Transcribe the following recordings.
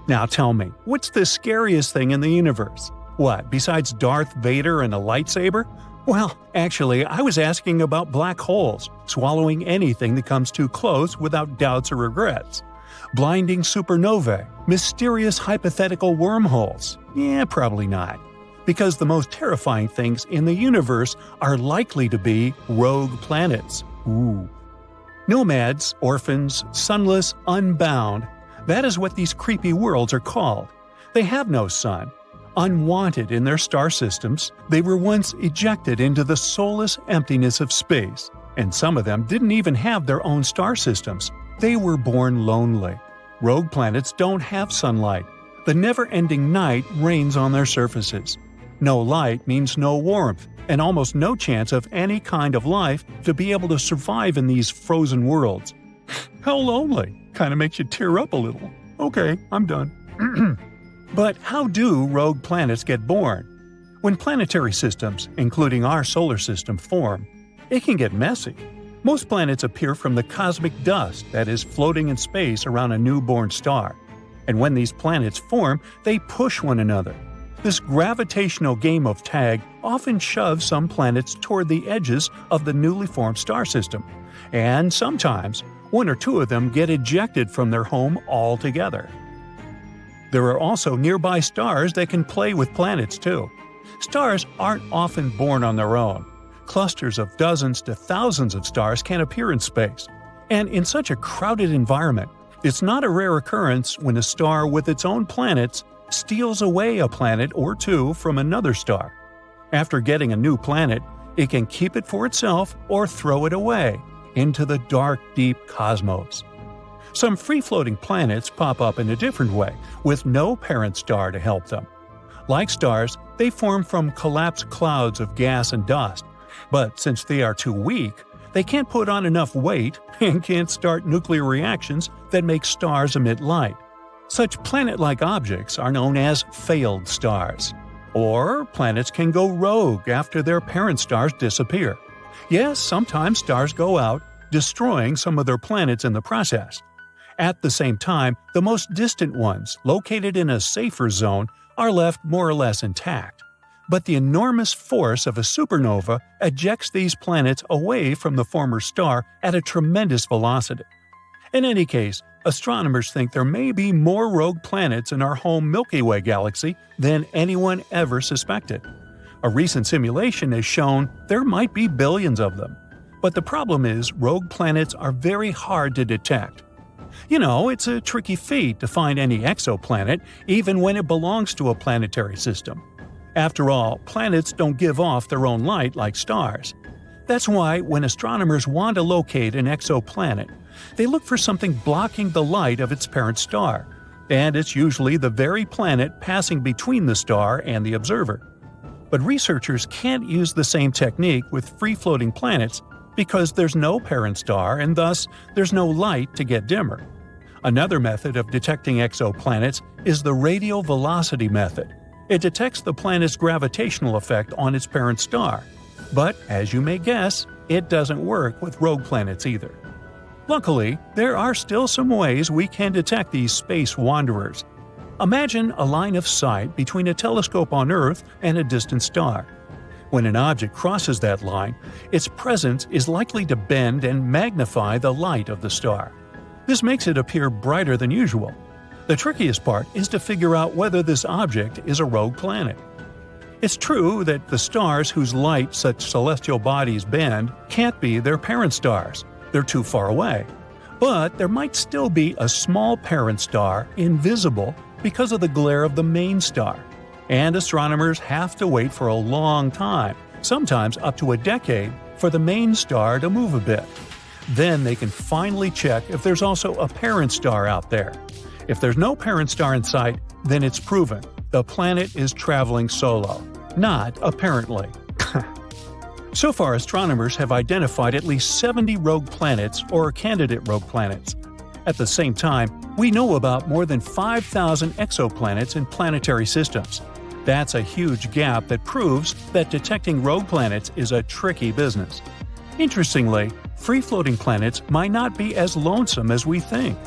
Now tell me, what's the scariest thing in the universe? What, besides Darth Vader and a lightsaber? Well, actually, I was asking about black holes, swallowing anything that comes too close without doubts or regrets. Blinding supernovae, mysterious hypothetical wormholes. Yeah, probably not. Because the most terrifying things in the universe are likely to be rogue planets. Ooh. Nomads, orphans, sunless, unbound. That is what these creepy worlds are called. They have no sun. Unwanted in their star systems, they were once ejected into the soulless emptiness of space. And some of them didn't even have their own star systems. They were born lonely. Rogue planets don't have sunlight. The never-ending night reigns on their surfaces. No light means no warmth, and almost no chance of any kind of life to be able to survive in these frozen worlds. How lonely! Kinda makes you tear up a little. Okay, I'm done. But how do rogue planets get born? When planetary systems, including our solar system, form, it can get messy. Most planets appear from the cosmic dust that is floating in space around a newborn star. And when these planets form, they push one another. This gravitational game of tag often shoves some planets toward the edges of the newly formed star system. And sometimes, one or two of them get ejected from their home altogether. There are also nearby stars that can play with planets too. Stars aren't often born on their own. Clusters of dozens to thousands of stars can appear in space. And in such a crowded environment, it's not a rare occurrence when a star with its own planets steals away a planet or two from another star. After getting a new planet, it can keep it for itself or throw it away into the dark, deep cosmos. Some free-floating planets pop up in a different way, with no parent star to help them. Like stars, they form from collapsed clouds of gas and dust, but since they are too weak, they can't put on enough weight and can't start nuclear reactions that make stars emit light. Such planet-like objects are known as failed stars. Or planets can go rogue after their parent stars disappear. Yes, sometimes stars go out, destroying some of their planets in the process. At the same time, the most distant ones, located in a safer zone, are left more or less intact. But the enormous force of a supernova ejects these planets away from the former star at a tremendous velocity. In any case, astronomers think there may be more rogue planets in our home Milky Way galaxy than anyone ever suspected. A recent simulation has shown there might be billions of them. But the problem is rogue planets are very hard to detect. You know, it's a tricky feat to find any exoplanet, even when it belongs to a planetary system. After all, planets don't give off their own light like stars. That's why when astronomers want to locate an exoplanet, they look for something blocking the light of its parent star, and it's usually the very planet passing between the star and the observer. But researchers can't use the same technique with free-floating planets because there's no parent star and thus there's no light to get dimmer. Another method of detecting exoplanets is the radial velocity method. It detects the planet's gravitational effect on its parent star. But, as you may guess, it doesn't work with rogue planets either. Luckily, there are still some ways we can detect these space wanderers. Imagine a line of sight between a telescope on Earth and a distant star. When an object crosses that line, its presence is likely to bend and magnify the light of the star. This makes it appear brighter than usual. The trickiest part is to figure out whether this object is a rogue planet. It's true that the stars whose light such celestial bodies bend can't be their parent stars. They're too far away. But there might still be a small parent star invisible because of the glare of the main star. And astronomers have to wait for a long time, sometimes up to a decade, for the main star to move a bit. Then they can finally check if there's also a parent star out there. If there's no parent star in sight, then it's proven the planet is traveling solo. Not apparently. So far, astronomers have identified at least 70 rogue planets or candidate rogue planets. At the same time, we know about more than 5,000 exoplanets in planetary systems. That's a huge gap that proves that detecting rogue planets is a tricky business. Interestingly, free-floating planets might not be as lonesome as we think.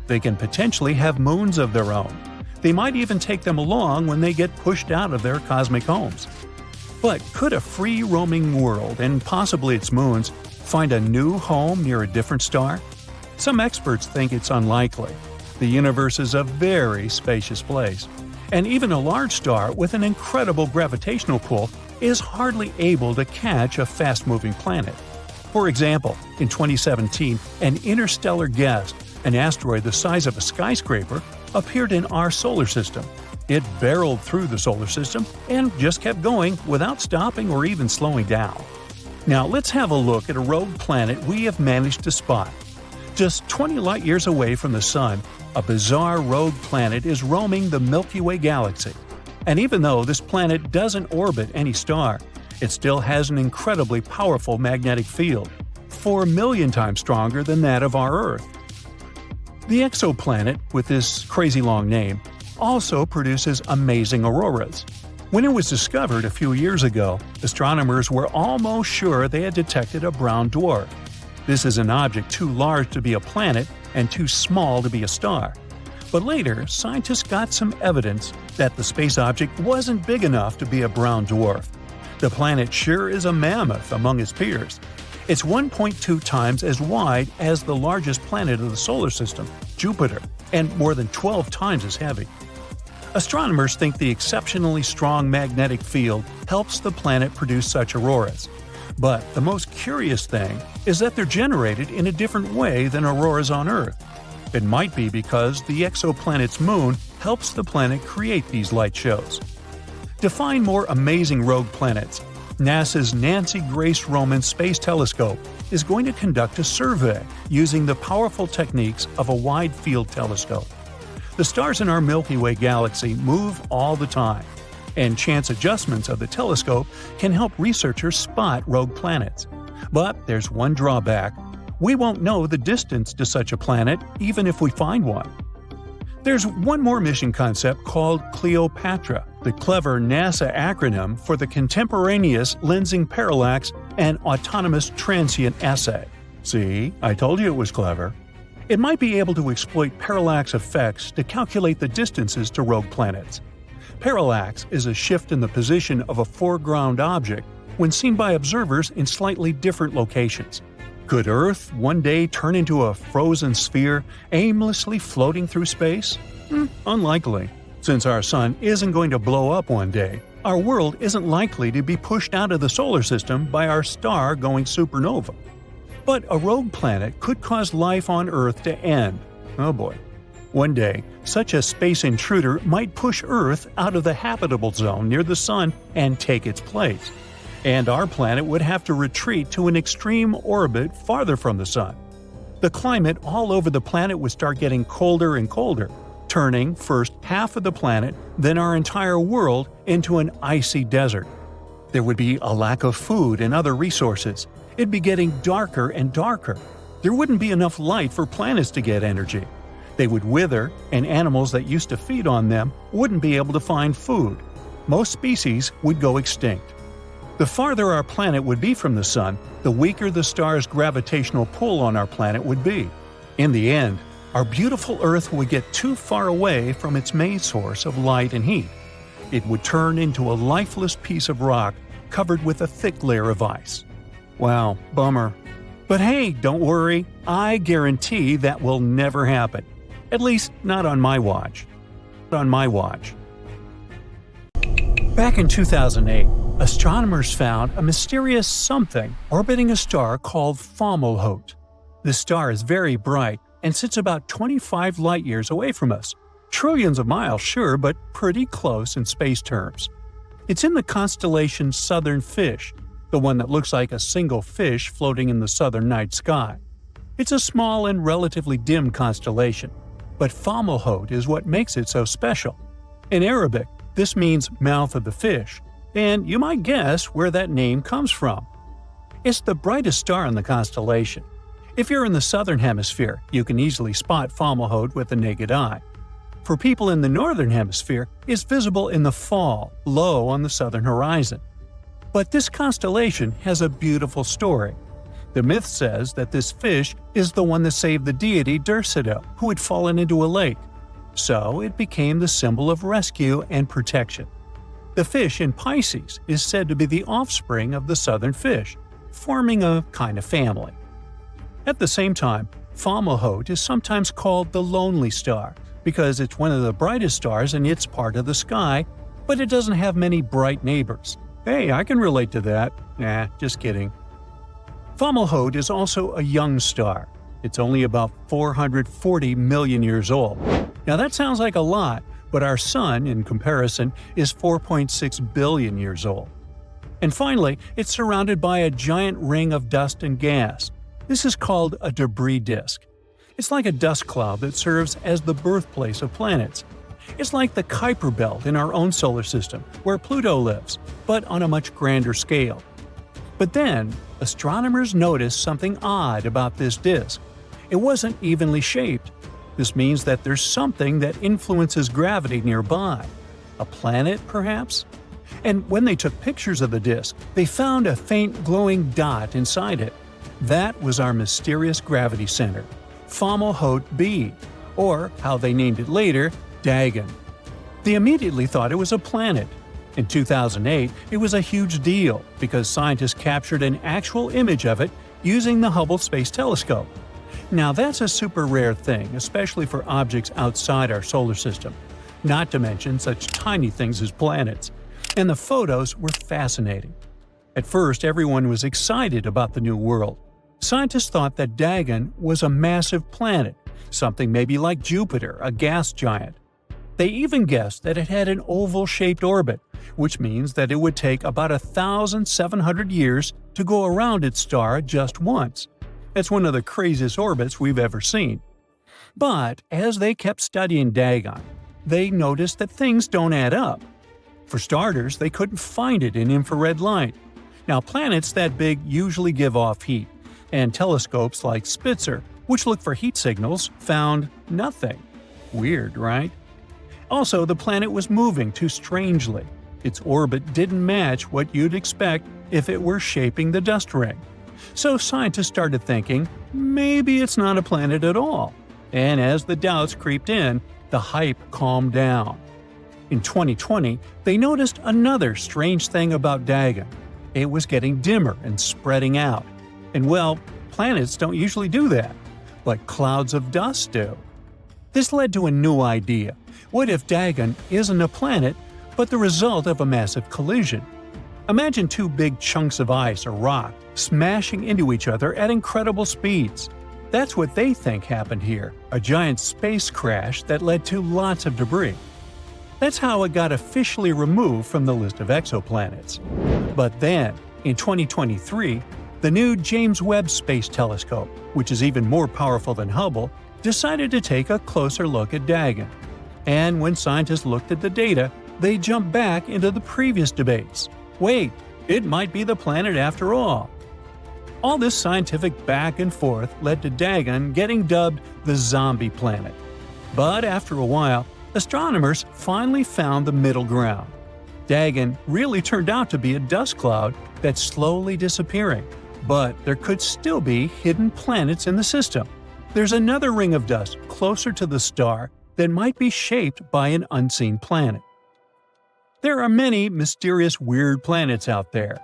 They can potentially have moons of their own. They might even take them along when they get pushed out of their cosmic homes. But could a free-roaming world, and possibly its moons, find a new home near a different star? Some experts think it's unlikely. The universe is a very spacious place, and even a large star with an incredible gravitational pull is hardly able to catch a fast-moving planet. For example, in 2017, an interstellar guest, an asteroid the size of a skyscraper, appeared in our solar system. It barreled through the solar system and just kept going without stopping or even slowing down. Now let's have a look at a rogue planet we have managed to spot. Just 20 light-years away from the Sun, a bizarre rogue planet is roaming the Milky Way galaxy. And even though this planet doesn't orbit any star, it still has an incredibly powerful magnetic field, 4 million times stronger than that of our Earth. The exoplanet, with this crazy long name, also produces amazing auroras. When it was discovered a few years ago, astronomers were almost sure they had detected a brown dwarf. This is an object too large to be a planet and too small to be a star. But later, scientists got some evidence that the space object wasn't big enough to be a brown dwarf. The planet sure is a mammoth among its peers. It's 1.2 times as wide as the largest planet of the solar system, Jupiter, and more than 12 times as heavy. Astronomers think the exceptionally strong magnetic field helps the planet produce such auroras. But the most curious thing is that they're generated in a different way than auroras on Earth. It might be because the exoplanet's moon helps the planet create these light shows. To find more amazing rogue planets, NASA's Nancy Grace Roman Space Telescope is going to conduct a survey using the powerful techniques of a wide-field telescope. The stars in our Milky Way galaxy move all the time, and chance adjustments of the telescope can help researchers spot rogue planets. But there's one drawback: we won't know the distance to such a planet even if we find one. There's one more mission concept called Cleopatra, the clever NASA acronym for the Contemporaneous Lensing Parallax and Autonomous Transient Assay. See, I told you it was clever. It might be able to exploit parallax effects to calculate the distances to rogue planets. Parallax is a shift in the position of a foreground object when seen by observers in slightly different locations. Could Earth one day turn into a frozen sphere aimlessly floating through space? Unlikely. Since our Sun isn't going to blow up one day, our world isn't likely to be pushed out of the solar system by our star going supernova. But a rogue planet could cause life on Earth to end. Oh boy. One day, such a space intruder might push Earth out of the habitable zone near the Sun and take its place. And our planet would have to retreat to an extreme orbit farther from the Sun. The climate all over the planet would start getting colder and colder, turning first half of the planet, then our entire world, into an icy desert. There would be a lack of food and other resources. It'd be getting darker and darker. There wouldn't be enough light for planets to get energy. They would wither, and animals that used to feed on them wouldn't be able to find food. Most species would go extinct. The farther our planet would be from the Sun, the weaker the star's gravitational pull on our planet would be. In the end, our beautiful Earth would get too far away from its main source of light and heat. It would turn into a lifeless piece of rock covered with a thick layer of ice. Wow, bummer. But hey, don't worry, I guarantee that will never happen. At least, not on my watch. Back in 2008, astronomers found a mysterious something orbiting a star called Fomalhaut. This star is very bright and sits about 25 light-years away from us. Trillions of miles, sure, but pretty close in space terms. It's in the constellation Southern Fish, the one that looks like a single fish floating in the southern night sky. It's a small and relatively dim constellation, but Fomalhaut is what makes it so special. In Arabic, this means mouth of the fish, and you might guess where that name comes from. It's the brightest star in the constellation. If you're in the southern hemisphere, you can easily spot Fomalhaut with the naked eye. For people in the northern hemisphere, it's visible in the fall, low on the southern horizon. But this constellation has a beautiful story. The myth says that this fish is the one that saved the deity Durcedo, who had fallen into a lake. so it became the symbol of rescue and protection. The fish in Pisces is said to be the offspring of the southern fish, forming a kind of family. At the same time, Fomalhaut is sometimes called the lonely star because it's one of the brightest stars in its part of the sky, but it doesn't have many bright neighbors. Hey, I can relate to that. Nah, just kidding. Fomalhaut is also a young star. It's only about 440 million years old. Now that sounds like a lot, but our Sun, in comparison, is 4.6 billion years old. And finally, it's surrounded by a giant ring of dust and gas. This is called a debris disk. It's like a dust cloud that serves as the birthplace of planets. It's like the Kuiper Belt in our own solar system, where Pluto lives, but on a much grander scale. But then, astronomers noticed something odd about this disk. It wasn't evenly shaped. This means that there's something that influences gravity nearby. A planet, perhaps? And when they took pictures of the disk, they found a faint glowing dot inside it. That was our mysterious gravity center, Fomalhaut b, or how they named it later, Dagon. They immediately thought it was a planet. In 2008, it was a huge deal because scientists captured an actual image of it using the Hubble Space Telescope. Now that's a super rare thing, especially for objects outside our solar system, not to mention such tiny things as planets. And the photos were fascinating. At first, everyone was excited about the new world. Scientists thought that Dagon was a massive planet, something maybe like Jupiter, a gas giant. They even guessed that it had an oval-shaped orbit, which means that it would take about 1,700 years to go around its star just once. That's one of the craziest orbits we've ever seen. But as they kept studying Dagon, they noticed that things don't add up. For starters, they couldn't find it in infrared light. Now, planets that big usually give off heat, and telescopes like Spitzer, which look for heat signals, found nothing. Weird, right? Also, the planet was moving too strangely. Its orbit didn't match what you'd expect if it were shaping the dust ring. So scientists started thinking, maybe it's not a planet at all. And as the doubts creeped in, the hype calmed down. In 2020, they noticed another strange thing about Dagon. It was getting dimmer and spreading out. And well, planets don't usually do that, but clouds of dust do. This led to a new idea. What if Dagon isn't a planet, but the result of a massive collision? Imagine two big chunks of ice or rock smashing into each other at incredible speeds. That's what they think happened here, a giant space crash that led to lots of debris. That's how it got officially removed from the list of exoplanets. But then, in 2023, the new James Webb Space Telescope, which is even more powerful than Hubble, decided to take a closer look at Dagon. And when scientists looked at the data, they jumped back into the previous debates. Wait, it might be the planet after all. All this scientific back and forth led to Dagon getting dubbed the zombie planet. But after a while, astronomers finally found the middle ground. Dagon really turned out to be a dust cloud that's slowly disappearing, but there could still be hidden planets in the system. There's another ring of dust closer to the star that might be shaped by an unseen planet. There are many mysterious weird planets out there.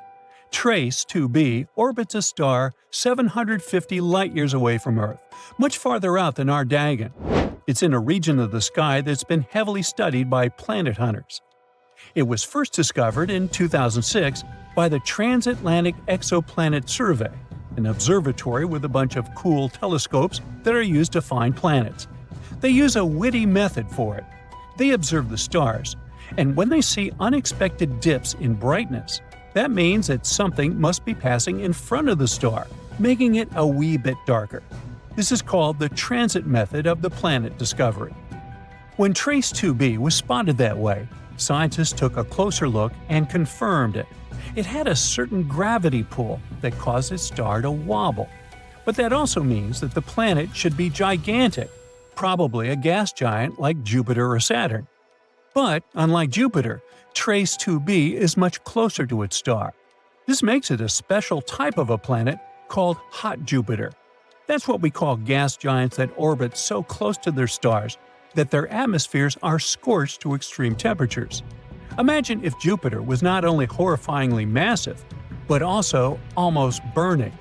Trace 2b orbits a star 750 light-years away from Earth, much farther out than our Dagon. It's in a region of the sky that's been heavily studied by planet hunters. It was first discovered in 2006 by the Transatlantic Exoplanet Survey, an observatory with a bunch of cool telescopes that are used to find planets. They use a witty method for it. They observe the stars, and when they see unexpected dips in brightness, that means that something must be passing in front of the star, making it a wee bit darker. This is called the transit method of the planet discovery. When Trace 2b was spotted that way, scientists took a closer look and confirmed it. It had a certain gravity pull that caused its star to wobble. But that also means that the planet should be gigantic, probably a gas giant like Jupiter or Saturn. But, unlike Jupiter, Trace 2b is much closer to its star. This makes it a special type of a planet called hot Jupiter. That's what we call gas giants that orbit so close to their stars that their atmospheres are scorched to extreme temperatures. Imagine if Jupiter was not only horrifyingly massive, but also almost burning.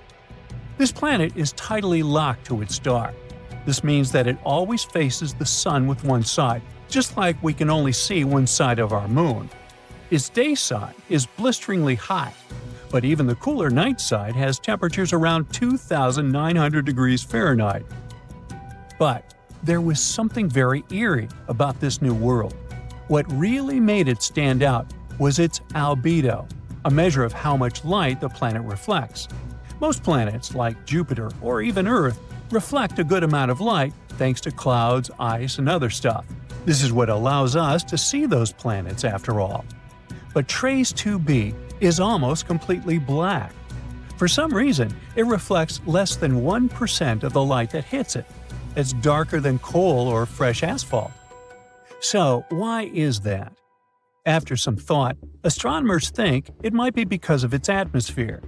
This planet is tidally locked to its star. This means that it always faces the sun with one side, just like we can only see one side of our moon. Its day side is blisteringly hot, but even the cooler night side has temperatures around 2,900 degrees Fahrenheit. But there was something very eerie about this new world. What really made it stand out was its albedo, a measure of how much light the planet reflects. Most planets, like Jupiter or even Earth, reflect a good amount of light thanks to clouds, ice, and other stuff. This is what allows us to see those planets after all. But TRACE 2b is almost completely black. For some reason, it reflects less than 1% of the light that hits it. It's darker than coal or fresh asphalt. So, why is that? After some thought, astronomers think it might be because of its atmosphere.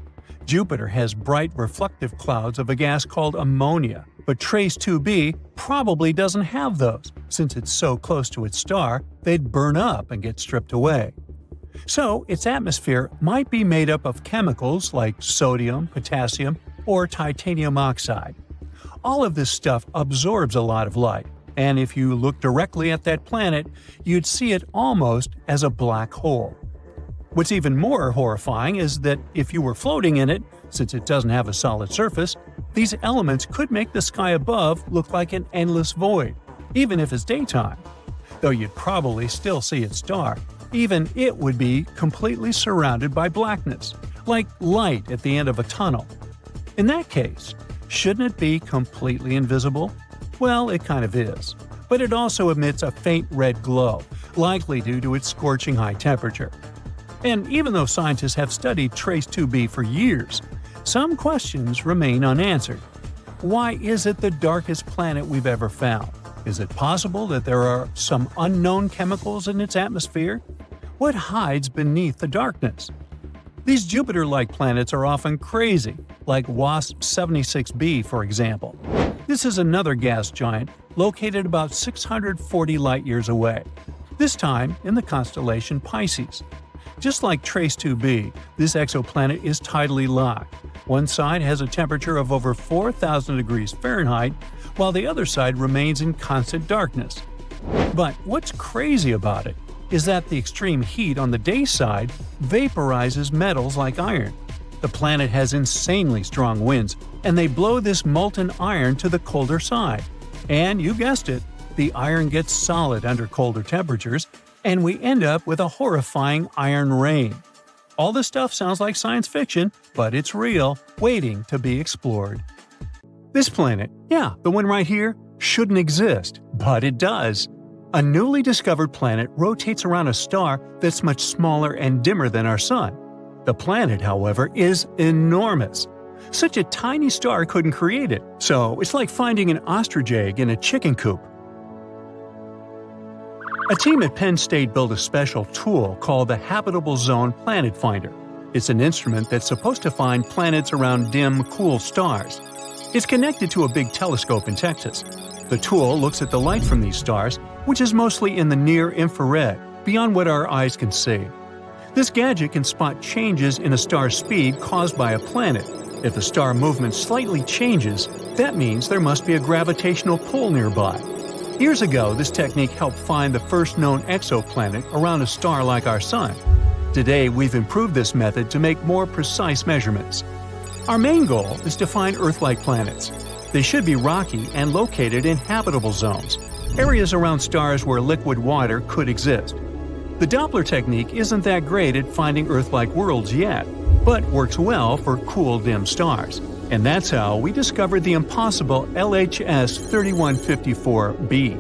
Jupiter has bright reflective clouds of a gas called ammonia, but TRACE 2b probably doesn't have those. Since it's so close to its star, they'd burn up and get stripped away. So, its atmosphere might be made up of chemicals like sodium, potassium, or titanium oxide. All of this stuff absorbs a lot of light, and if you look directly at that planet, you'd see it almost as a black hole. What's even more horrifying is that if you were floating in it, since it doesn't have a solid surface, these elements could make the sky above look like an endless void, even if it's daytime. Though you'd probably still see its star, even it would be completely surrounded by blackness, like light at the end of a tunnel. In that case, shouldn't it be completely invisible? Well, it kind of is. But it also emits a faint red glow, likely due to its scorching high temperature. And even though scientists have studied TRACE 2b for years, some questions remain unanswered. Why is it the darkest planet we've ever found? Is it possible that there are some unknown chemicals in its atmosphere? What hides beneath the darkness? These Jupiter-like planets are often crazy, like WASP 76b, for example. This is another gas giant located about 640 light-years away, this time in the constellation Pisces. Just like TRACE 2b, this exoplanet is tidally locked. One side has a temperature of over 4,000 degrees Fahrenheit, while the other side remains in constant darkness. But what's crazy about it is that the extreme heat on the day side vaporizes metals like iron. The planet has insanely strong winds, and they blow this molten iron to the colder side. And you guessed it, the iron gets solid under colder temperatures, and we end up with a horrifying iron rain. All this stuff sounds like science fiction, but it's real, waiting to be explored. This planet, yeah, the one right here, shouldn't exist, but it does. A newly discovered planet rotates around a star that's much smaller and dimmer than our Sun. The planet, however, is enormous. Such a tiny star couldn't create it, so it's like finding an ostrich egg in a chicken coop. A team at Penn State built a special tool called the Habitable Zone Planet Finder. It's an instrument that's supposed to find planets around dim, cool stars. It's connected to a big telescope in Texas. The tool looks at the light from these stars, which is mostly in the near-infrared, beyond what our eyes can see. This gadget can spot changes in a star's speed caused by a planet. If the star movement slightly changes, that means there must be a gravitational pull nearby. Years ago, this technique helped find the first known exoplanet around a star like our Sun. Today, we've improved this method to make more precise measurements. Our main goal is to find Earth-like planets. They should be rocky and located in habitable zones, areas around stars where liquid water could exist. The Doppler technique isn't that great at finding Earth-like worlds yet, but works well for cool, dim stars. And that's how we discovered the impossible LHS 3154b.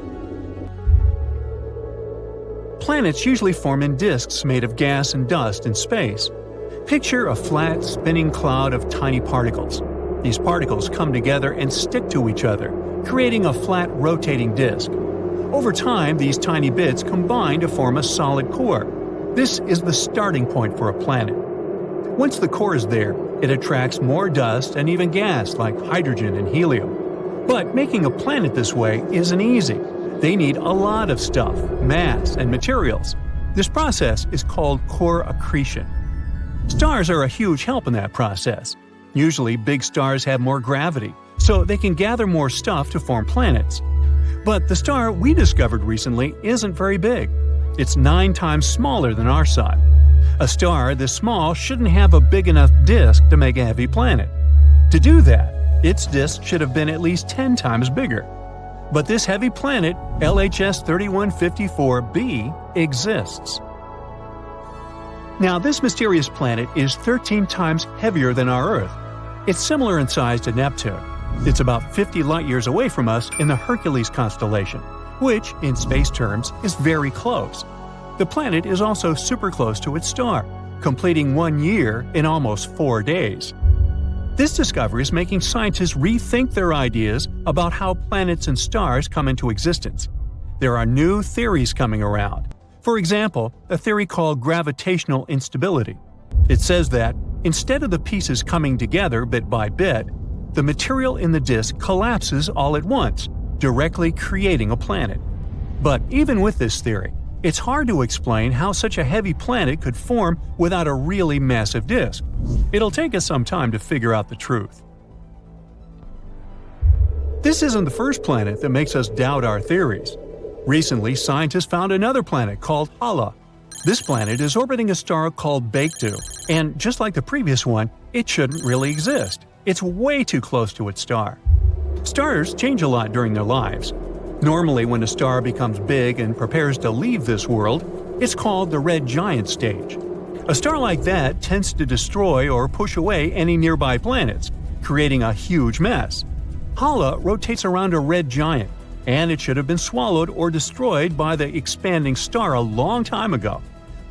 Planets usually form in disks made of gas and dust in space. Picture a flat, spinning cloud of tiny particles. These particles come together and stick to each other, creating a flat, rotating disk. Over time, these tiny bits combine to form a solid core. This is the starting point for a planet. Once the core is there, it attracts more dust and even gas like hydrogen and helium. But making a planet this way isn't easy. They need a lot of stuff, mass, and materials. This process is called core accretion. Stars are a huge help in that process. Usually, big stars have more gravity, so they can gather more stuff to form planets. But the star we discovered recently isn't very big. It's 9 times smaller than our Sun. A star this small shouldn't have a big enough disk to make a heavy planet. To do that, its disk should have been at least 10 times bigger. But this heavy planet, LHS 3154b, exists. Now, this mysterious planet is 13 times heavier than our Earth. It's similar in size to Neptune. It's about 50 light-years away from us in the Hercules constellation, which, in space terms, is very close. The planet is also super close to its star, completing 1 year in almost 4 days. This discovery is making scientists rethink their ideas about how planets and stars come into existence. There are new theories coming around. For example, a theory called gravitational instability. It says that, instead of the pieces coming together bit by bit, the material in the disk collapses all at once, directly creating a planet. But even with this theory, it's hard to explain how such a heavy planet could form without a really massive disk. It'll take us some time to figure out the truth. This isn't the first planet that makes us doubt our theories. Recently, scientists found another planet called Hala. This planet is orbiting a star called Baekdu, and just like the previous one, it shouldn't really exist. It's way too close to its star. Stars change a lot during their lives. Normally, when a star becomes big and prepares to leave this world, it's called the red giant stage. A star like that tends to destroy or push away any nearby planets, creating a huge mess. Hala rotates around a red giant, and it should have been swallowed or destroyed by the expanding star a long time ago.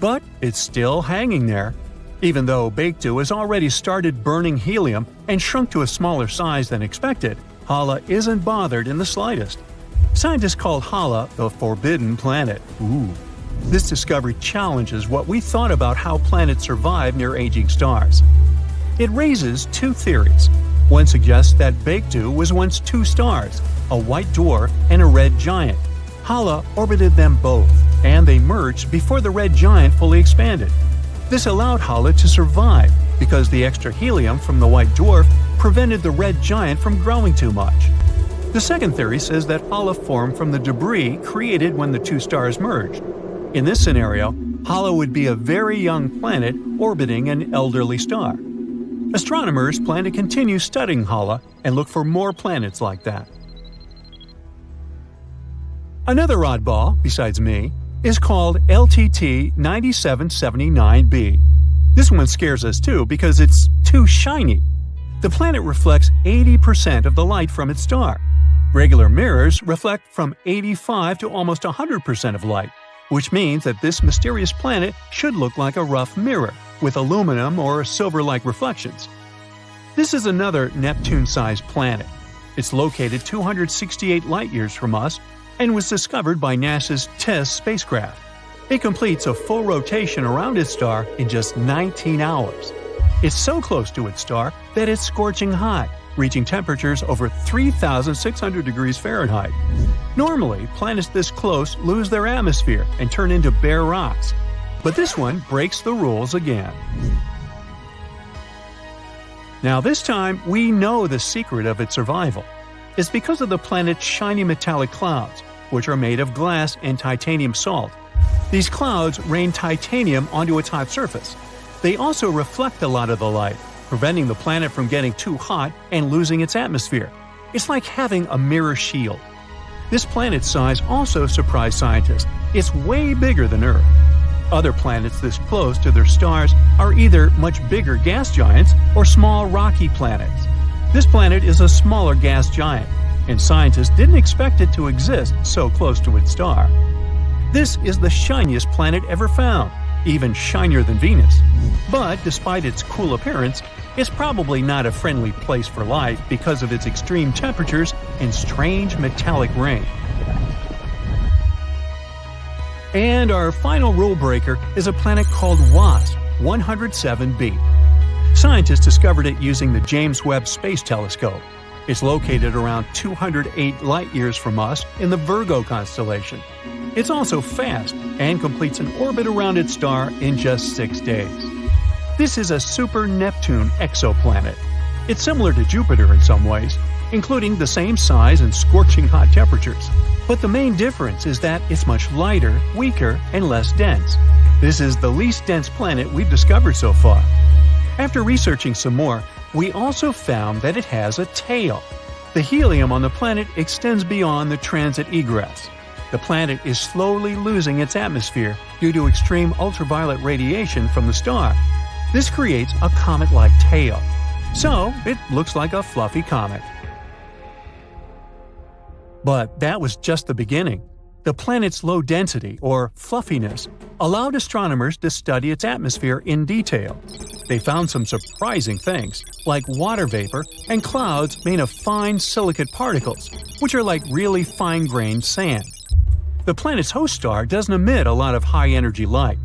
But it's still hanging there. Even though Baekdu has already started burning helium and shrunk to a smaller size than expected, Hala isn't bothered in the slightest. Scientists call Hala the Forbidden Planet. This discovery challenges what we thought about how planets survive near aging stars. It raises 2 theories. One suggests that Baekdu was once 2 stars, a white dwarf and a red giant. Hala orbited them both, and they merged before the red giant fully expanded. This allowed Hala to survive because the extra helium from the white dwarf prevented the red giant from growing too much. The second theory says that Hala formed from the debris created when the 2 stars merged. In this scenario, Hala would be a very young planet orbiting an elderly star. Astronomers plan to continue studying Hala and look for more planets like that. Another oddball, besides me, is called LTT 9779b. This one scares us too because it's too shiny. The planet reflects 80% of the light from its star. Regular mirrors reflect from 85 to almost 100% of light, which means that this mysterious planet should look like a rough mirror, with aluminum or silver-like reflections. This is another Neptune-sized planet. It's located 268 light-years from us and was discovered by NASA's TESS spacecraft. It completes a full rotation around its star in just 19 hours. It's so close to its star that it's scorching hot, reaching temperatures over 3,600 degrees Fahrenheit. Normally, planets this close lose their atmosphere and turn into bare rocks. But this one breaks the rules again. Now this time, we know the secret of its survival. It's because of the planet's shiny metallic clouds, which are made of glass and titanium salt. These clouds rain titanium onto its hot surface. They also reflect a lot of the light, preventing the planet from getting too hot and losing its atmosphere. It's like having a mirror shield. This planet's size also surprised scientists. It's way bigger than Earth. Other planets this close to their stars are either much bigger gas giants or small rocky planets. This planet is a smaller gas giant, and scientists didn't expect it to exist so close to its star. This is the shiniest planet ever found, even shinier than Venus. But despite its cool appearance, it's probably not a friendly place for life because of its extreme temperatures and strange metallic rain. And our final rule breaker is a planet called WASP 107b. Scientists discovered it using the James Webb Space Telescope. It's located around 208 light-years from us in the Virgo constellation. It's also fast and completes an orbit around its star in just 6 days. This is a super-Neptune exoplanet. It's similar to Jupiter in some ways, including the same size and scorching hot temperatures. But the main difference is that it's much lighter, weaker, and less dense. This is the least dense planet we've discovered so far. After researching some more, we also found that it has a tail. The helium on the planet extends beyond the transit egress. The planet is slowly losing its atmosphere due to extreme ultraviolet radiation from the star. This creates a comet-like tail. So, it looks like a fluffy comet. But that was just the beginning. The planet's low density, or fluffiness, allowed astronomers to study its atmosphere in detail. They found some surprising things, like water vapor and clouds made of fine silicate particles, which are like really fine-grained sand. The planet's host star doesn't emit a lot of high-energy light.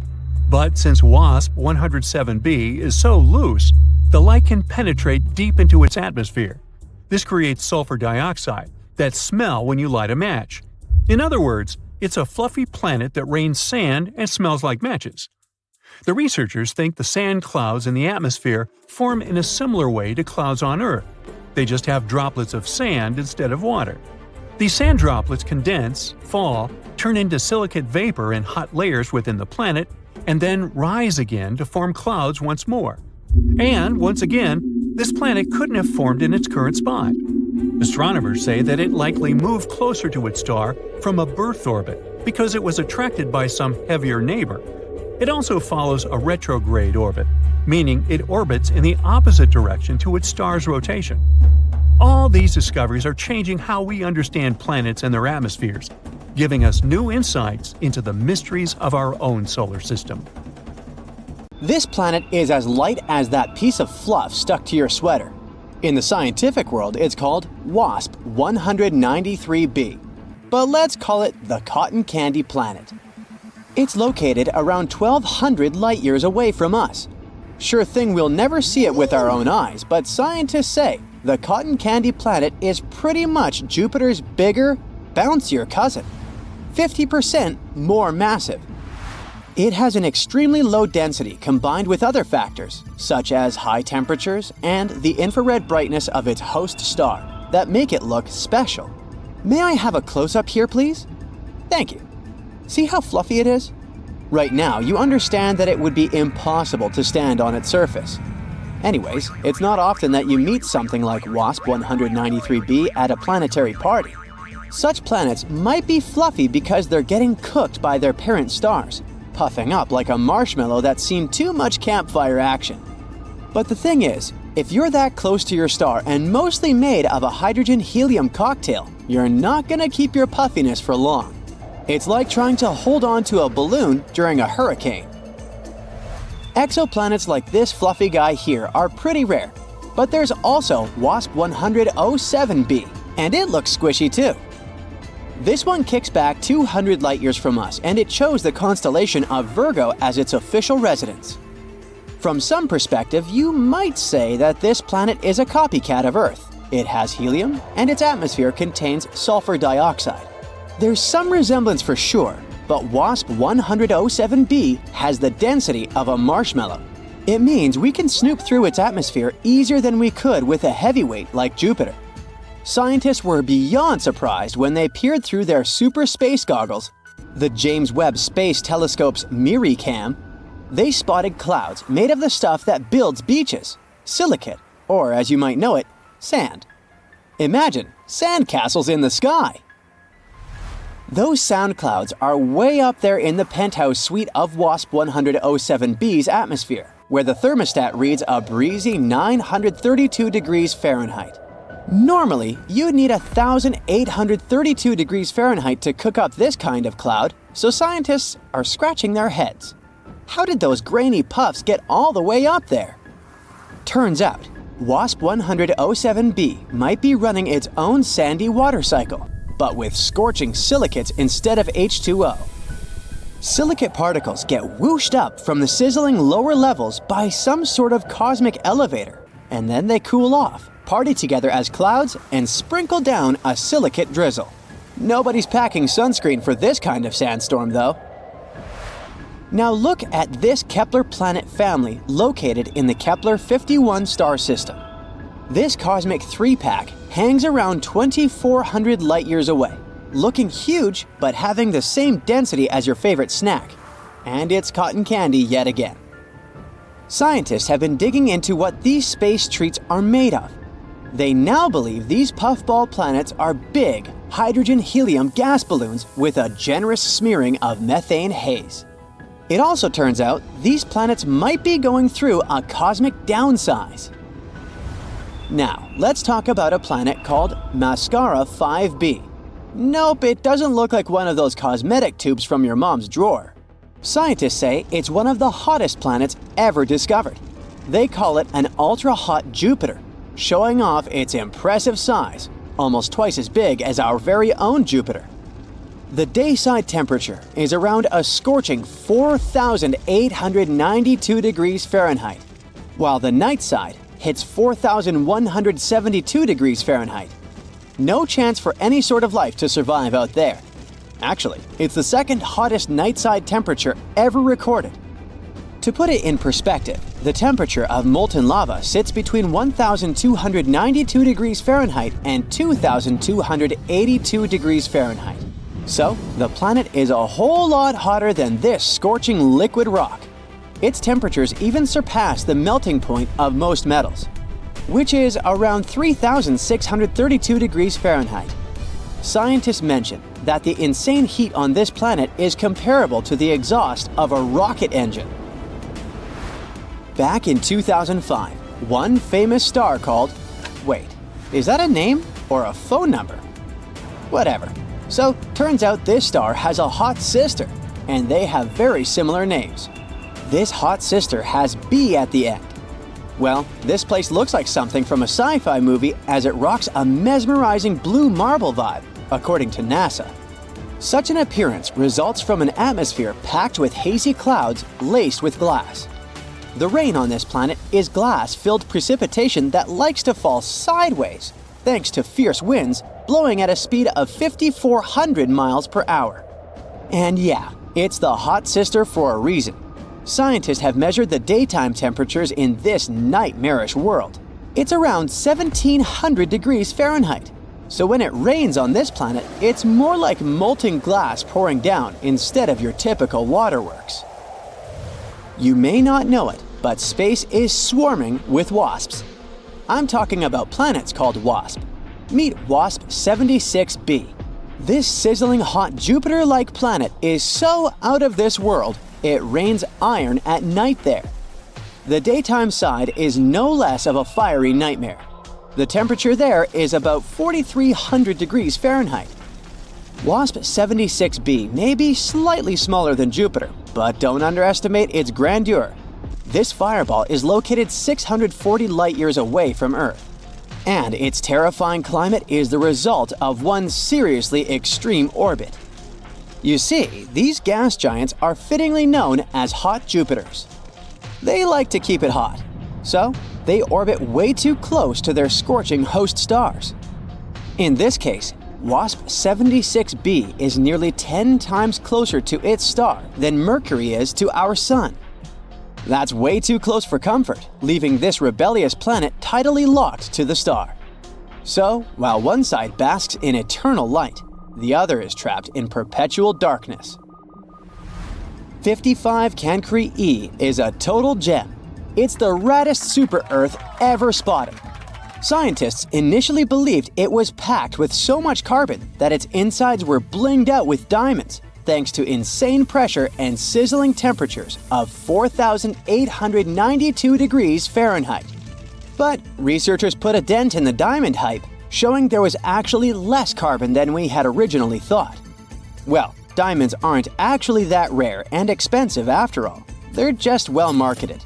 But since WASP-107b is so loose, the light can penetrate deep into its atmosphere. This creates sulfur dioxide that smell when you light a match. In other words, it's a fluffy planet that rains sand and smells like matches. The researchers think the sand clouds in the atmosphere form in a similar way to clouds on Earth. They just have droplets of sand instead of water. These sand droplets condense, fall, turn into silicate vapor in hot layers within the planet, and then rise again to form clouds once more. And, once again, this planet couldn't have formed in its current spot. Astronomers say that it likely moved closer to its star from a birth orbit because it was attracted by some heavier neighbor. It also follows a retrograde orbit, meaning it orbits in the opposite direction to its star's rotation. All these discoveries are changing how we understand planets and their atmospheres, giving us new insights into the mysteries of our own solar system. This planet is as light as that piece of fluff stuck to your sweater. In the scientific world, it's called WASP-193b, but let's call it the Cotton Candy Planet. It's located around 1,200 light-years away from us. Sure thing we'll never see it with our own eyes, but scientists say the Cotton Candy Planet is pretty much Jupiter's bigger, bouncier cousin, 50% more massive. It has an extremely low density combined with other factors, such as high temperatures and the infrared brightness of its host star, that make it look special. May I have a close-up here, please? Thank you. See how fluffy it is? Right now, you understand that it would be impossible to stand on its surface. Anyways, it's not often that you meet something like WASP-193b at a planetary party. Such planets might be fluffy because they're getting cooked by their parent stars, puffing up like a marshmallow that's seen too much campfire action. But the thing is, if you're that close to your star and mostly made of a hydrogen-helium cocktail, you're not gonna keep your puffiness for long. It's like trying to hold on to a balloon during a hurricane. Exoplanets like this fluffy guy here are pretty rare, but there's also WASP-107b, and it looks squishy too. This one kicks back 200 light-years from us, and it chose the constellation of Virgo as its official residence. From some perspective, you might say that this planet is a copycat of Earth. It has helium, and its atmosphere contains sulfur dioxide. There's some resemblance for sure, but WASP-107b has the density of a marshmallow. It means we can snoop through its atmosphere easier than we could with a heavyweight like Jupiter. Scientists were beyond surprised when they peered through their super space goggles, the James Webb Space Telescope's MIRI-cam. They spotted clouds made of the stuff that builds beaches, silicate, or as you might know it, sand. Imagine sandcastles in the sky. Those sound clouds are way up there in the penthouse suite of WASP-107b's atmosphere, where the thermostat reads a breezy 932 degrees Fahrenheit. Normally, you'd need 1,832 degrees Fahrenheit to cook up this kind of cloud, so scientists are scratching their heads. How did those grainy puffs get all the way up there? Turns out, WASP-107b might be running its own sandy water cycle, but with scorching silicates instead of H2O. Silicate particles get whooshed up from the sizzling lower levels by some sort of cosmic elevator, and then they cool off, party together as clouds and sprinkle down a silicate drizzle. Nobody's packing sunscreen for this kind of sandstorm, though. Now look at this Kepler planet family located in the Kepler 51 star system. This cosmic three-pack hangs around 2,400 light-years away, looking huge but having the same density as your favorite snack. And it's cotton candy yet again. Scientists have been digging into what these space treats are made of. They now believe these puffball planets are big hydrogen-helium gas balloons with a generous smearing of methane haze. It also turns out these planets might be going through a cosmic downsize. Now, let's talk about a planet called Mascara 5b. Nope, it doesn't look like one of those cosmetic tubes from your mom's drawer. Scientists say it's one of the hottest planets ever discovered. They call it an ultra-hot Jupiter, showing off its impressive size, almost twice as big as our very own Jupiter. The dayside temperature is around a scorching 4,892 degrees Fahrenheit, while the night side hits 4,172 degrees Fahrenheit. No chance for any sort of life to survive out there. Actually, it's the second hottest night-side temperature ever recorded. To put it in perspective, the temperature of molten lava sits between 1,292 degrees Fahrenheit and 2,282 degrees Fahrenheit. So, the planet is a whole lot hotter than this scorching liquid rock. Its temperatures even surpass the melting point of most metals, which is around 3,632 degrees Fahrenheit. Scientists mention that the insane heat on this planet is comparable to the exhaust of a rocket engine. Back in 2005, one famous star called... Wait, is that a name or a phone number? Whatever. So, turns out this star has a hot sister, and they have very similar names. This hot sister has B at the end. Well, this place looks like something from a sci-fi movie as it rocks a mesmerizing blue marble vibe, according to NASA. Such an appearance results from an atmosphere packed with hazy clouds laced with glass. The rain on this planet is glass-filled precipitation that likes to fall sideways, thanks to fierce winds blowing at a speed of 5,400 miles per hour. And yeah, it's the hot sister for a reason. Scientists have measured the daytime temperatures in this nightmarish world. It's around 1,700 degrees Fahrenheit. So when it rains on this planet, it's more like molten glass pouring down instead of your typical waterworks. You may not know it, but space is swarming with wasps. I'm talking about planets called WASP. Meet WASP 76b. This sizzling hot Jupiter-like planet is so out of this world, it rains iron at night there. The daytime side is no less of a fiery nightmare. The temperature there is about 4,300 degrees Fahrenheit. WASP 76b may be slightly smaller than Jupiter, but don't underestimate its grandeur. This fireball is located 640 light-years away from Earth. And its terrifying climate is the result of one seriously extreme orbit. You see, these gas giants are fittingly known as hot Jupiters. They like to keep it hot, so they orbit way too close to their scorching host stars. In this case, WASP 76b is nearly 10 times closer to its star than Mercury is to our Sun. That's way too close for comfort, leaving this rebellious planet tidally locked to the star. So, while one side basks in eternal light, the other is trapped in perpetual darkness. 55 Cancri E is a total gem. It's the raddest super-Earth ever spotted. Scientists initially believed it was packed with so much carbon that its insides were blinged out with diamonds, thanks to insane pressure and sizzling temperatures of 4,892 degrees Fahrenheit. But researchers put a dent in the diamond hype, showing there was actually less carbon than we had originally thought. Well, diamonds aren't actually that rare and expensive after all. They're just well marketed.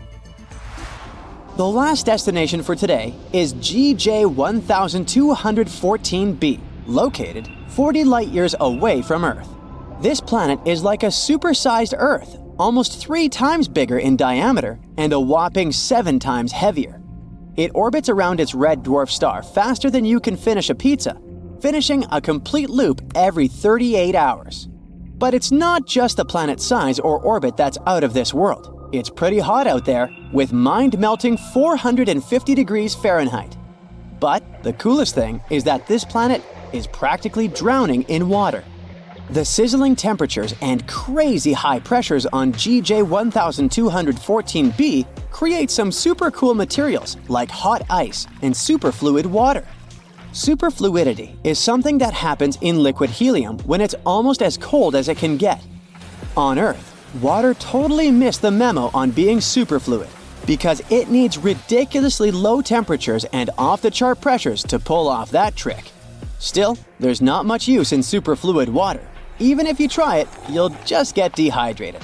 The last destination for today is GJ2322-2650b, located 40 light-years away from Earth. This planet is like a supersized Earth, almost 3 times bigger in diameter and a whopping 7 times heavier. It orbits around its red dwarf star faster than you can finish a pizza, finishing a complete loop every 38 hours. But it's not just the planet's size or orbit that's out of this world. It's pretty hot out there, with mind-melting 450 degrees Fahrenheit. But the coolest thing is that this planet is practically drowning in water. The sizzling temperatures and crazy high pressures on J2322-2650b create some super cool materials like hot ice and superfluid water. Superfluidity is something that happens in liquid helium when it's almost as cold as it can get. On Earth, water totally missed the memo on being superfluid because it needs ridiculously low temperatures and off-the-chart pressures to pull off that trick. Still, there's not much use in superfluid water. Even if you try it, you'll just get dehydrated.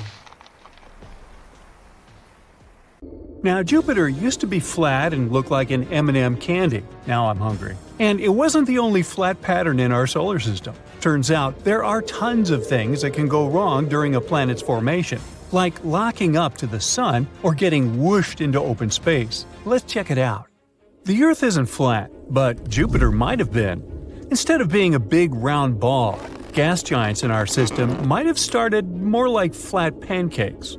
Now, Jupiter used to be flat and look like an M&M candy. Now I'm hungry. And it wasn't the only flat pattern in our solar system. Turns out there are tons of things that can go wrong during a planet's formation, like locking up to the sun or getting whooshed into open space. Let's check it out. The Earth isn't flat, but Jupiter might have been. Instead of being a big round ball, gas giants in our system might have started more like flat pancakes.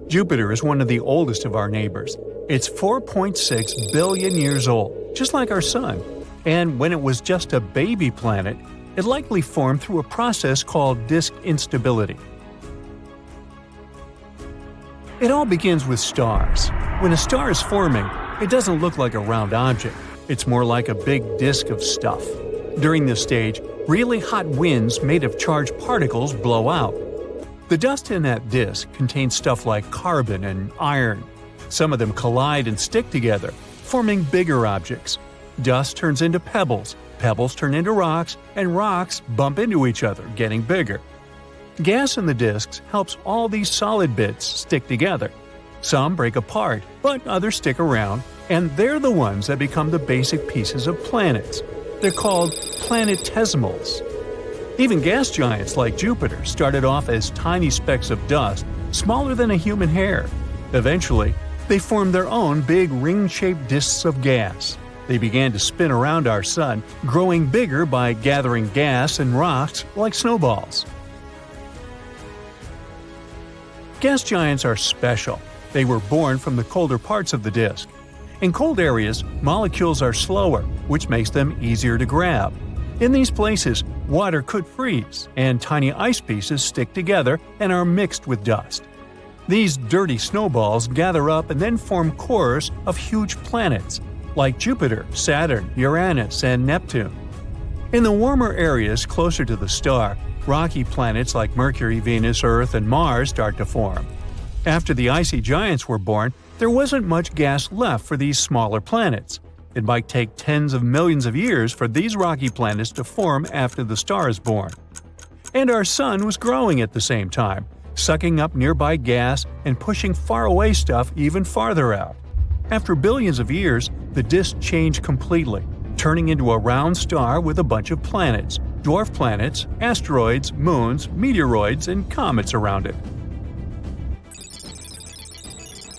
Jupiter is one of the oldest of our neighbors. It's 4.6 billion years old, just like our Sun. And when it was just a baby planet, it likely formed through a process called disk instability. It all begins with stars. When a star is forming, it doesn't look like a round object. It's more like a big disk of stuff. During this stage, really hot winds made of charged particles blow out. The dust in that disk contains stuff like carbon and iron. Some of them collide and stick together, forming bigger objects. Dust turns into pebbles, pebbles turn into rocks, and rocks bump into each other, getting bigger. Gas in the disks helps all these solid bits stick together. Some break apart, but others stick around, and they're the ones that become the basic pieces of planets. They're called planetesimals. Even gas giants like Jupiter started off as tiny specks of dust, smaller than a human hair. Eventually, they formed their own big ring-shaped disks of gas. They began to spin around our Sun, growing bigger by gathering gas and rocks like snowballs. Gas giants are special. They were born from the colder parts of the disk. In cold areas, molecules are slower, which makes them easier to grab. In these places, water could freeze, and tiny ice pieces stick together and are mixed with dust. These dirty snowballs gather up and then form cores of huge planets, like Jupiter, Saturn, Uranus, and Neptune. In the warmer areas closer to the star, rocky planets like Mercury, Venus, Earth, and Mars start to form. After the icy giants were born, there wasn't much gas left for these smaller planets. It might take tens of millions of years for these rocky planets to form after the star is born. And our Sun was growing at the same time, sucking up nearby gas and pushing faraway stuff even farther out. After billions of years, the disk changed completely, turning into a round star with a bunch of planets, dwarf planets, asteroids, moons, meteoroids, and comets around it.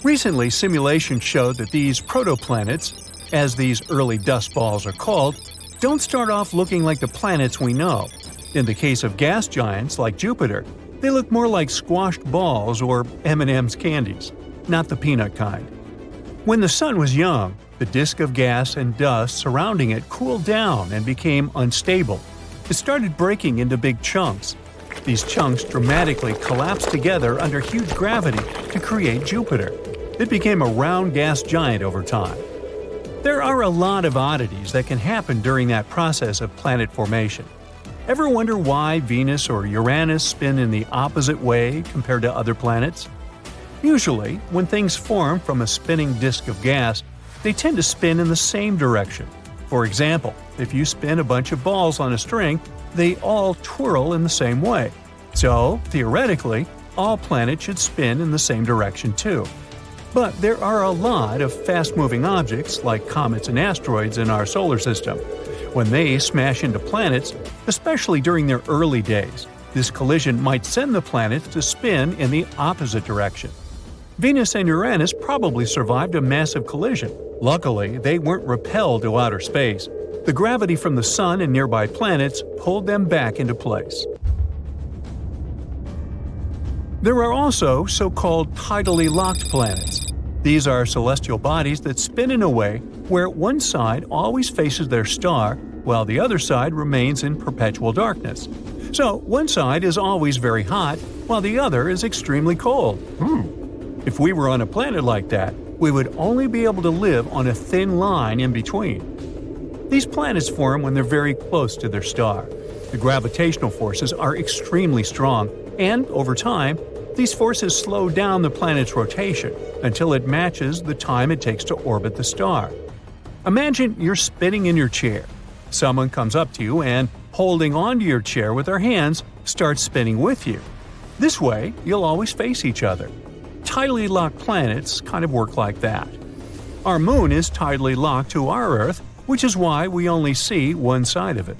Recently, simulations showed that these protoplanets, as these early dust balls are called, don't start off looking like the planets we know. In the case of gas giants like Jupiter, they look more like squashed balls or M&M's candies, not the peanut kind. When the Sun was young, the disk of gas and dust surrounding it cooled down and became unstable. It started breaking into big chunks. These chunks dramatically collapsed together under huge gravity to create Jupiter. It became a round gas giant over time. There are a lot of oddities that can happen during that process of planet formation. Ever wonder why Venus or Uranus spin in the opposite way compared to other planets? Usually, when things form from a spinning disk of gas, they tend to spin in the same direction. For example, if you spin a bunch of balls on a string, they all twirl in the same way. So, theoretically, all planets should spin in the same direction too. But there are a lot of fast-moving objects, like comets and asteroids, in our solar system. When they smash into planets, especially during their early days, this collision might send the planets to spin in the opposite direction. Venus and Uranus probably survived a massive collision. Luckily, they weren't repelled to outer space. The gravity from the Sun and nearby planets pulled them back into place. There are also so-called tidally locked planets. These are celestial bodies that spin in a way where one side always faces their star, while the other side remains in perpetual darkness. So one side is always very hot, while the other is extremely cold. If we were on a planet like that, we would only be able to live on a thin line in between. These planets form when they're very close to their star. The gravitational forces are extremely strong, and over time, these forces slow down the planet's rotation until it matches the time it takes to orbit the star. Imagine you're spinning in your chair. Someone comes up to you and, holding onto your chair with their hands, starts spinning with you. This way, you'll always face each other. Tidally locked planets kind of work like that. Our moon is tidally locked to our Earth, which is why we only see one side of it.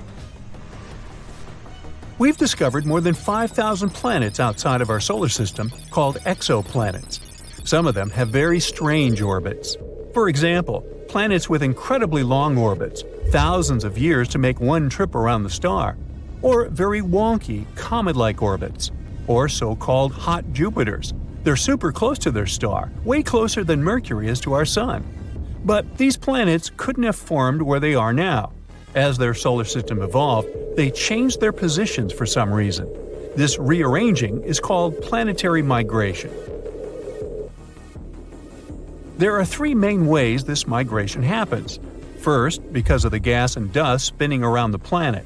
We've discovered more than 5,000 planets outside of our solar system called exoplanets. Some of them have very strange orbits. For example, planets with incredibly long orbits, thousands of years to make one trip around the star, or very wonky, comet-like orbits, or so-called hot Jupiters. They're super close to their star, way closer than Mercury is to our Sun. But these planets couldn't have formed where they are now. As their solar system evolved, they changed their positions for some reason. This rearranging is called planetary migration. There are three main ways this migration happens. First, because of the gas and dust spinning around the planet.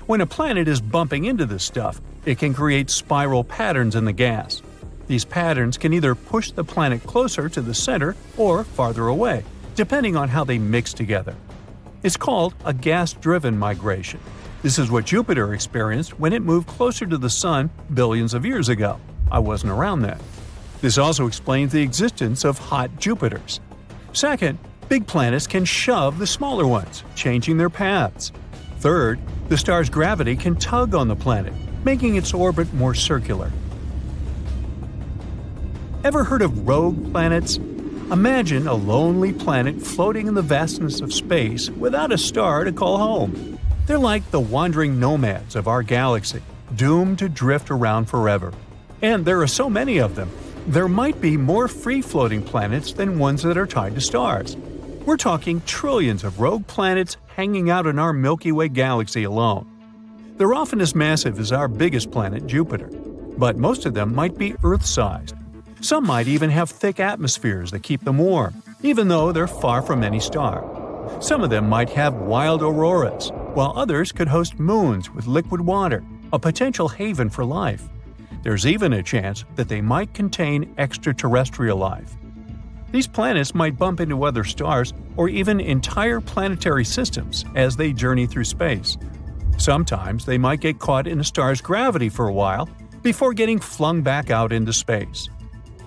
When a planet is bumping into this stuff, it can create spiral patterns in the gas. These patterns can either push the planet closer to the center or farther away, depending on how they mix together. It's called a gas-driven migration. This is what Jupiter experienced when it moved closer to the Sun billions of years ago. I wasn't around then. This also explains the existence of hot Jupiters. Second, big planets can shove the smaller ones, changing their paths. Third, the star's gravity can tug on the planet, making its orbit more circular. Ever heard of rogue planets? Imagine a lonely planet floating in the vastness of space without a star to call home. They're like the wandering nomads of our galaxy, doomed to drift around forever. And there are so many of them, there might be more free-floating planets than ones that are tied to stars. We're talking trillions of rogue planets hanging out in our Milky Way galaxy alone. They're often as massive as our biggest planet, Jupiter, but most of them might be Earth-sized. Some might even have thick atmospheres that keep them warm, even though they're far from any star. Some of them might have wild auroras, while others could host moons with liquid water, a potential haven for life. There's even a chance that they might contain extraterrestrial life. These planets might bump into other stars or even entire planetary systems as they journey through space. Sometimes they might get caught in a star's gravity for a while before getting flung back out into space.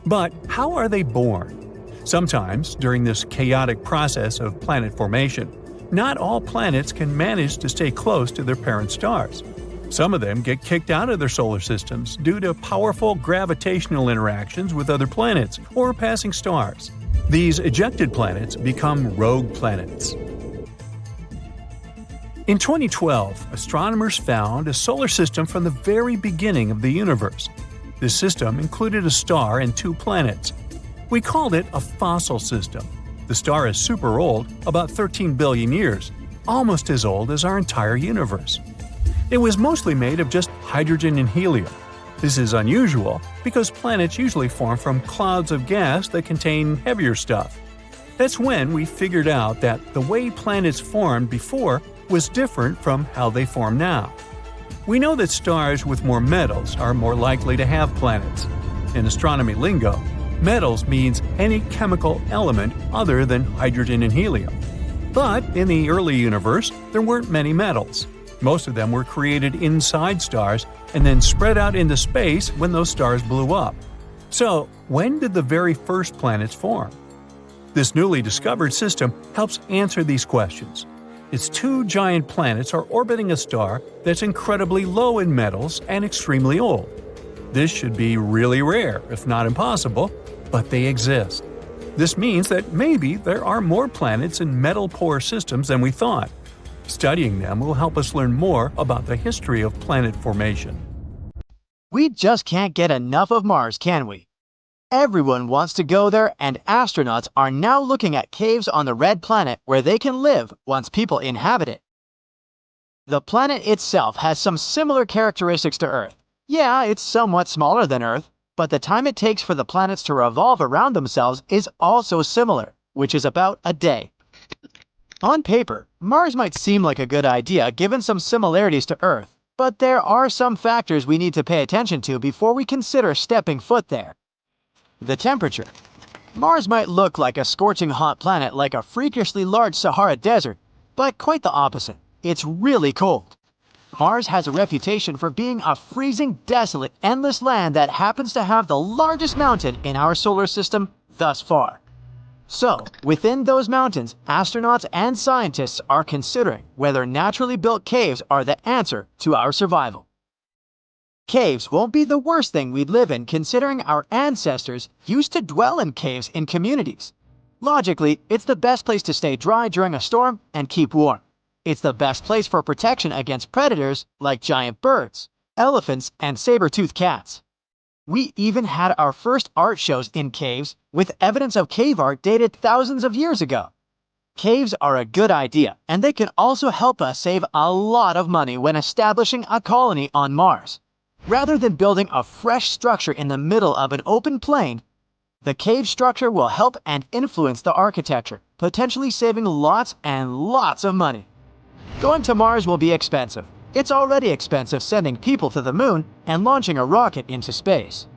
But how are they born? Sometimes, during this chaotic process of planet formation, not all planets can manage to stay close to their parent stars. Some of them get kicked out of their solar systems due to powerful gravitational interactions with other planets or passing stars. These ejected planets become rogue planets. In 2012, astronomers found a solar system from the very beginning of the universe. This system included a star and two planets. We called it a fossil system. The star is super old, about 13 billion years, almost as old as our entire universe. It was mostly made of just hydrogen and helium. This is unusual because planets usually form from clouds of gas that contain heavier stuff. That's when we figured out that the way planets formed before was different from how they form now. We know that stars with more metals are more likely to have planets. In astronomy lingo, metals means any chemical element other than hydrogen and helium. But in the early universe, there weren't many metals. Most of them were created inside stars and then spread out into space when those stars blew up. So, when did the very first planets form? This newly discovered system helps answer these questions. Its two giant planets are orbiting a star that's incredibly low in metals and extremely old. This should be really rare, if not impossible, but they exist. This means that maybe there are more planets in metal-poor systems than we thought. Studying them will help us learn more about the history of planet formation. We just can't get enough of Mars, can we? Everyone wants to go there, and astronauts are now looking at caves on the red planet where they can live once people inhabit it. The planet itself has some similar characteristics to Earth. Yeah, it's somewhat smaller than Earth, but the time it takes for the planets to revolve around themselves is also similar, which is about a day. On paper, Mars might seem like a good idea given some similarities to Earth, but there are some factors we need to pay attention to before we consider stepping foot there. The temperature. Mars might look like a scorching hot planet like a freakishly large Sahara Desert, but quite the opposite. It's really cold. Mars has a reputation for being a freezing, desolate, endless land that happens to have the largest mountain in our solar system thus far. So, within those mountains, astronauts and scientists are considering whether naturally built caves are the answer to our survival. Caves won't be the worst thing we'd live in considering our ancestors used to dwell in caves in communities. Logically, it's the best place to stay dry during a storm and keep warm. It's the best place for protection against predators like giant birds, elephants, and saber-toothed cats. We even had our first art shows in caves with evidence of cave art dated thousands of years ago. Caves are a good idea, and they can also help us save a lot of money when establishing a colony on Mars. Rather than building a fresh structure in the middle of an open plain, the cave structure will help and influence the architecture, potentially saving lots and lots of money. Going to Mars will be expensive. It's already expensive sending people to the moon and launching a rocket into space.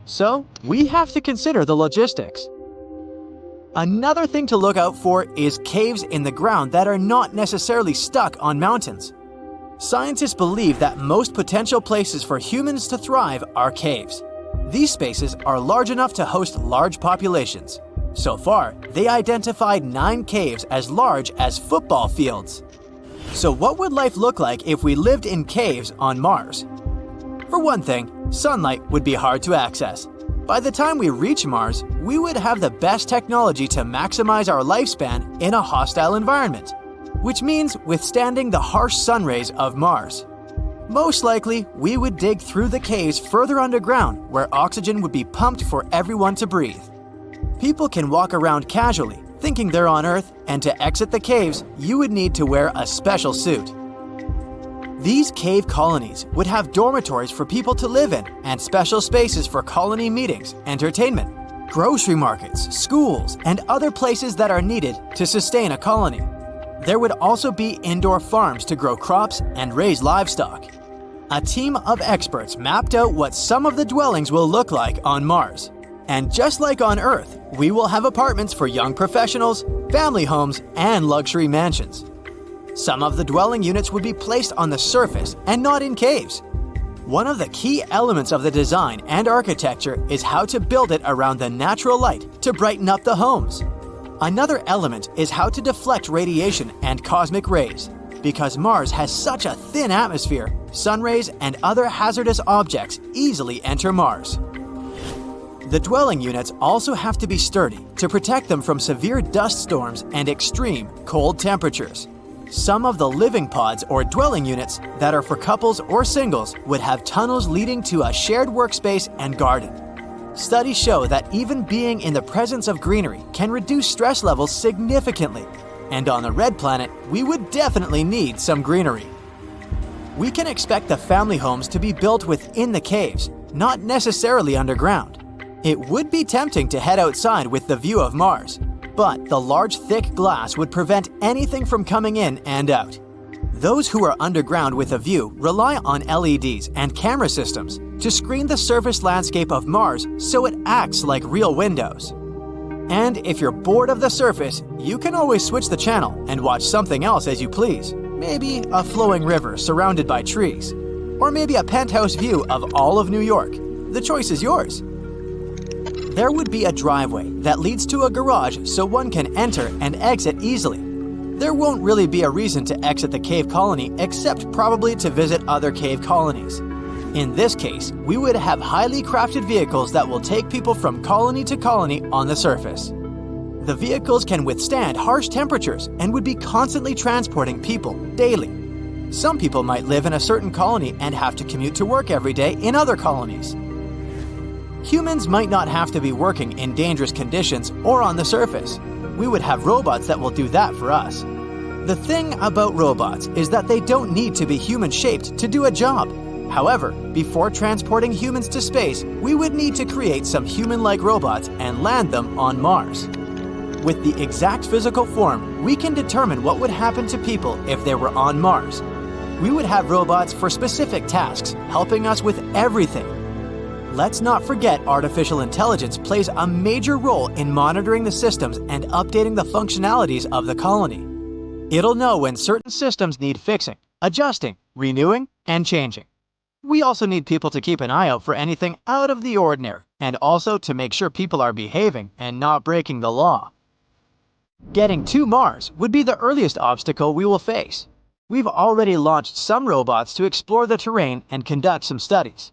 So, we have to consider the logistics. Another thing to look out for is caves in the ground that are not necessarily stuck on mountains. Scientists believe that most potential places for humans to thrive are caves. These spaces are large enough to host large populations. So far, they identified 9 caves as large as football fields. So what would life look like if we lived in caves on Mars? For one thing, sunlight would be hard to access. By the time we reach Mars, we would have the best technology to maximize our lifespan in a hostile environment, which means withstanding the harsh sun rays of Mars. Most likely, we would dig through the caves further underground where oxygen would be pumped for everyone to breathe. People can walk around casually, thinking they're on Earth, and to exit the caves, you would need to wear a special suit. These cave colonies would have dormitories for people to live in and special spaces for colony meetings, entertainment, grocery markets, schools, and other places that are needed to sustain a colony. There would also be indoor farms to grow crops and raise livestock. A team of experts mapped out what some of the dwellings will look like on Mars. And just like on Earth, we will have apartments for young professionals, family homes, and luxury mansions. Some of the dwelling units would be placed on the surface and not in caves. One of the key elements of the design and architecture is how to build it around the natural light to brighten up the homes. Another element is how to deflect radiation and cosmic rays. Because Mars has such a thin atmosphere, sun rays and other hazardous objects easily enter Mars. The dwelling units also have to be sturdy to protect them from severe dust storms and extreme cold temperatures. Some of the living pods or dwelling units that are for couples or singles would have tunnels leading to a shared workspace and garden. Studies show that even being in the presence of greenery can reduce stress levels significantly, and on the red planet, we would definitely need some greenery. We can expect the family homes to be built within the caves, not necessarily underground. It would be tempting to head outside with the view of Mars, but the large thick glass would prevent anything from coming in and out. Those who are underground with a view rely on LEDs and camera systems to screen the surface landscape of Mars so it acts like real windows. And if you're bored of the surface, you can always switch the channel and watch something else as you please. Maybe a flowing river surrounded by trees, or maybe a penthouse view of all of New York. The choice is yours. There would be a driveway that leads to a garage so one can enter and exit easily. There won't really be a reason to exit the cave colony except probably to visit other cave colonies. In this case, we would have highly crafted vehicles that will take people from colony to colony on the surface. The vehicles can withstand harsh temperatures and would be constantly transporting people daily. Some people might live in a certain colony and have to commute to work every day in other colonies. Humans might not have to be working in dangerous conditions or on the surface. We would have robots that will do that for us. The thing about robots is that they don't need to be human-shaped to do a job. However, before transporting humans to space, we would need to create some human-like robots and land them on Mars. With the exact physical form, we can determine what would happen to people if they were on Mars. We would have robots for specific tasks, helping us with everything. Let's not forget artificial intelligence plays a major role in monitoring the systems and updating the functionalities of the colony. It'll know when certain systems need fixing, adjusting, renewing, and changing. We also need people to keep an eye out for anything out of the ordinary, and also to make sure people are behaving and not breaking the law. Getting to Mars would be the earliest obstacle we will face. We've already launched some robots to explore the terrain and conduct some studies.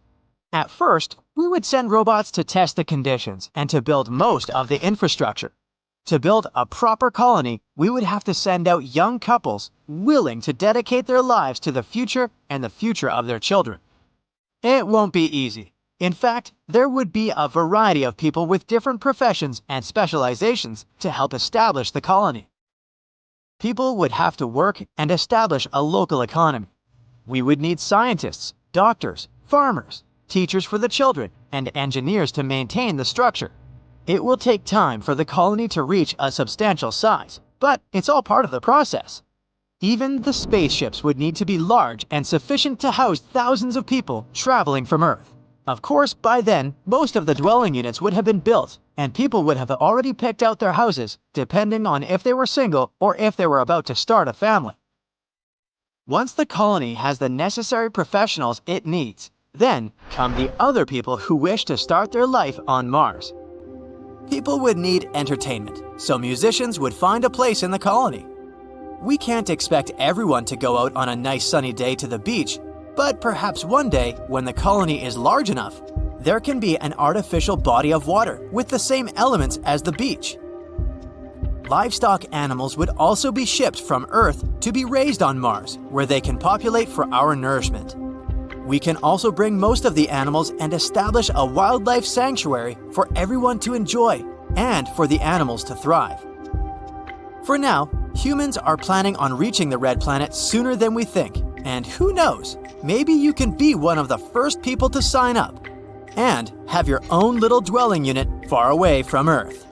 At first, we would send robots to test the conditions and to build most of the infrastructure. To build a proper colony, we would have to send out young couples willing to dedicate their lives to the future and the future of their children. It won't be easy. In fact, there would be a variety of people with different professions and specializations to help establish the colony. People would have to work and establish a local economy. We would need scientists, doctors, farmers, teachers for the children, and engineers to maintain the structure. It will take time for the colony to reach a substantial size, but it's all part of the process. Even the spaceships would need to be large and sufficient to house thousands of people traveling from Earth. Of course, by then, most of the dwelling units would have been built, and people would have already picked out their houses, depending on if they were single or if they were about to start a family. Once the colony has the necessary professionals it needs, then come the other people who wish to start their life on Mars. People would need entertainment, so musicians would find a place in the colony. We can't expect everyone to go out on a nice sunny day to the beach, but perhaps one day, when the colony is large enough, there can be an artificial body of water with the same elements as the beach. Livestock animals would also be shipped from Earth to be raised on Mars, where they can populate for our nourishment. We can also bring most of the animals and establish a wildlife sanctuary for everyone to enjoy and for the animals to thrive. For now, humans are planning on reaching the Red Planet sooner than we think, and who knows, maybe you can be one of the first people to sign up and have your own little dwelling unit far away from Earth.